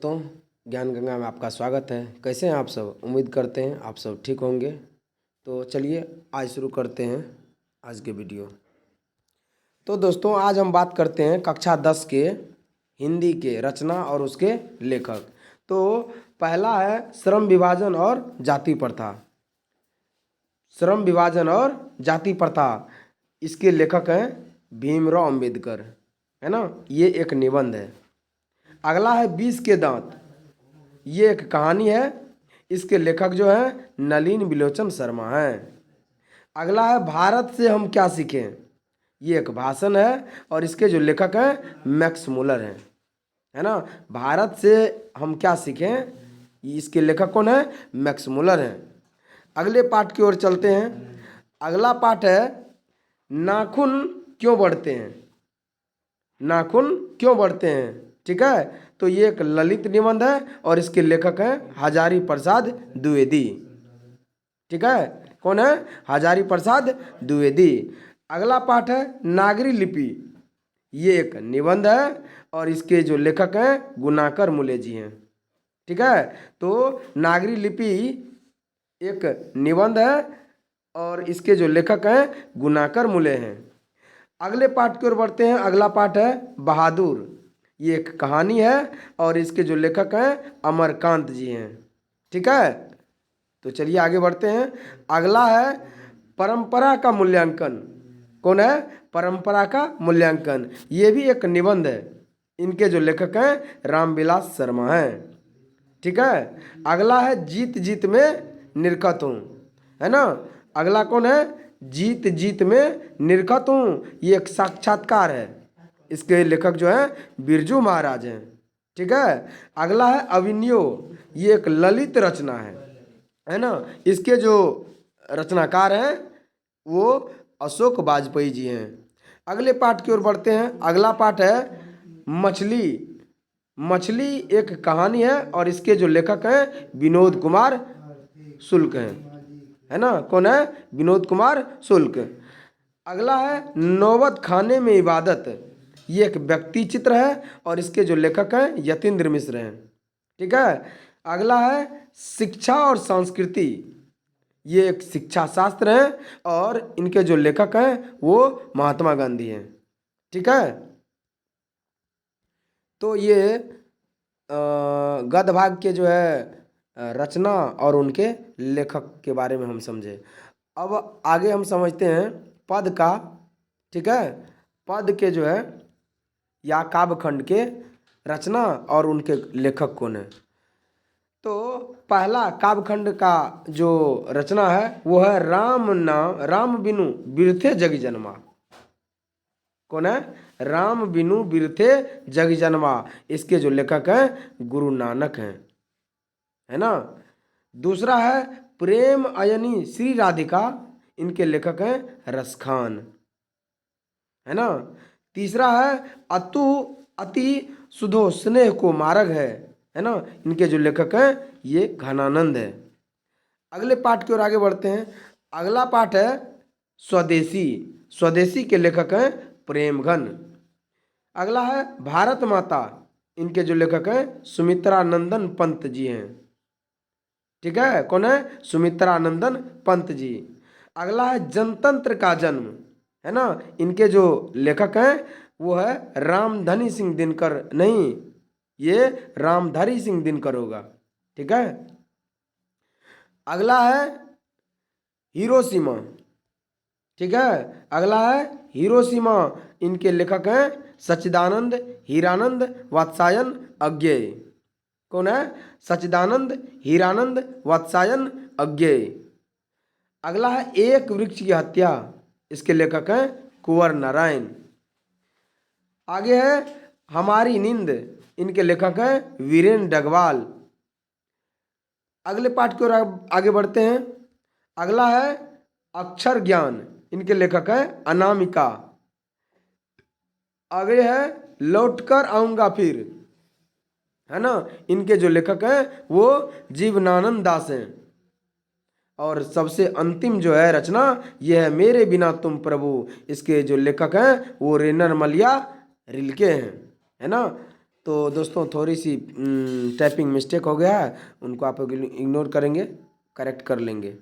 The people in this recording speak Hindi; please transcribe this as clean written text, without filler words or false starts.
दोस्तों, ज्ञान गंगा में आपका स्वागत है। कैसे हैं आप सब? उम्मीद करते हैं आप सब ठीक होंगे। तो चलिए आज शुरू करते हैं आज के वीडियो। तो दोस्तों, आज हम बात करते हैं कक्षा 10 के हिंदी के रचना और उसके लेखक। तो पहला है श्रम विभाजन और जाति प्रथा। श्रम विभाजन और जाति प्रथा, इसके लेखक हैं भीमराव अंबेडकर, है ना। ये एक निबंध है। अगला है 20 के दांत। ये एक कहानी है। इसके लेखक जो हैं नलिन बिलोचन शर्मा हैं। अगला है भारत से हम क्या सीखें। ये एक भाषण है और इसके जो लेखक हैं मैक्स मुलर हैं, है ना। भारत से हम क्या सीखें, इसके लेखक कौन है? मैक्स मुलर हैं। अगले पाठ की ओर चलते हैं। अगला पाठ है नाखून क्यों बढ़ते हैं। नाखून क्यों बढ़ते हैं, ठीक है। तो ये एक ललित निबंध है और इसके लेखक हैं हजारी प्रसाद द्विवेदी, ठीक है। कौन है? हजारी प्रसाद द्विवेदी। अगला पाठ है नागरी लिपि। ये एक निबंध है और इसके जो लेखक हैं गुणाकर मुले जी हैं, ठीक है। तो नागरी लिपि एक निबंध है और इसके जो लेखक हैं गुणाकर मुले हैं। अगले पाठ की ओर बढ़ते हैं। अगला पाठ है बहादुर। ये एक कहानी है और इसके जो लेखक हैं अमरकांत जी हैं, ठीक है। तो चलिए आगे बढ़ते हैं। अगला है परंपरा का मूल्यांकन। कौन है? परंपरा का मूल्यांकन। ये भी एक निबंध है। इनके जो लेखक हैं रामविलास शर्मा हैं, ठीक है। अगला है जीत जीत में निरखत हूँ, है ना। अगला कौन है? जीत जीत में निरखत हूँ। ये एक साक्षात्कार है। इसके लेखक जो हैं बिरजू महाराज हैं, ठीक है। अगला है अभिनयो। ये एक ललित रचना है ना। इसके जो रचनाकार हैं वो अशोक वाजपेयी जी हैं। अगले पाठ की ओर बढ़ते हैं। अगला पाठ है मछली। मछली एक कहानी है और इसके जो लेखक हैं विनोद कुमार शुक्ल हैं, है ना। कौन है? विनोद कुमार शुक्ल। अगला है नौबत खाने में इबादत। ये एक व्यक्ति चित्र है और इसके जो लेखक हैं यतीन्द्र मिश्र हैं, ठीक है। अगला है शिक्षा और संस्कृति। ये एक शिक्षा शास्त्र है और इनके जो लेखक हैं वो महात्मा गांधी हैं, ठीक है। तो ये गद्य भाग के जो है रचना और उनके लेखक के बारे में हम समझे। अब आगे हम समझते हैं पद का, ठीक है। पद के जो है या काव्यखंड के रचना और उनके लेखक कौन है। तो पहला काव्यखंड का जो रचना है वो है राम बिनु बिरथे जग जन्मा। कौन है? राम बिनु बिरथे जग जन्मा। इसके जो लेखक हैं गुरु नानक हैं, है ना। दूसरा है प्रेम अयनी श्री राधिका। इनके लेखक हैं रसखान, है ना। तीसरा है अति सुधो स्नेह को मार्ग है ना। इनके जो लेखक हैं ये घनानंद है। अगले पाठ की ओर आगे बढ़ते हैं। अगला पाठ है स्वदेशी। स्वदेशी के लेखक हैं प्रेमघन। अगला है भारत माता। इनके जो लेखक हैं सुमित्रा नंदन पंत जी हैं, ठीक है। कौन है? सुमित्रा नंदन पंत जी। अगला है जनतंत्र का जन्म, है ना। इनके जो लेखक हैं वो है रामधनी सिंह दिनकर, नहीं, ये रामधारी सिंह दिनकर होगा, ठीक है। अगला है हिरोशिमा, ठीक है। अगला है हिरोशिमा। इनके लेखक हैं सच्चिदानंद हीरानंद वात्सायन अज्ञेय। कौन है? सच्चिदानंद हीरानंद वात्सायन अज्ञेय। अगला है एक वृक्ष की हत्या। इसके लेखक हैं कुंवर नारायण। आगे है हमारी नींद। इनके लेखक हैं वीरेन डगवाल। अगले पाठ की ओर आगे बढ़ते हैं। अगला है अक्षर ज्ञान। इनके लेखक हैं अनामिका। आगे है लौटकर आऊंगा फिर, है ना। इनके जो लेखक हैं वो जीवनानंद दास हैं। और सबसे अंतिम जो है रचना ये है मेरे बिना तुम प्रभु। इसके जो लेखक हैं वो रेनर मलिया रिल्के हैं, है ना। तो दोस्तों थोड़ी सी टाइपिंग मिस्टेक हो गया है, उनको आप इग्नोर करेंगे, करेक्ट कर लेंगे।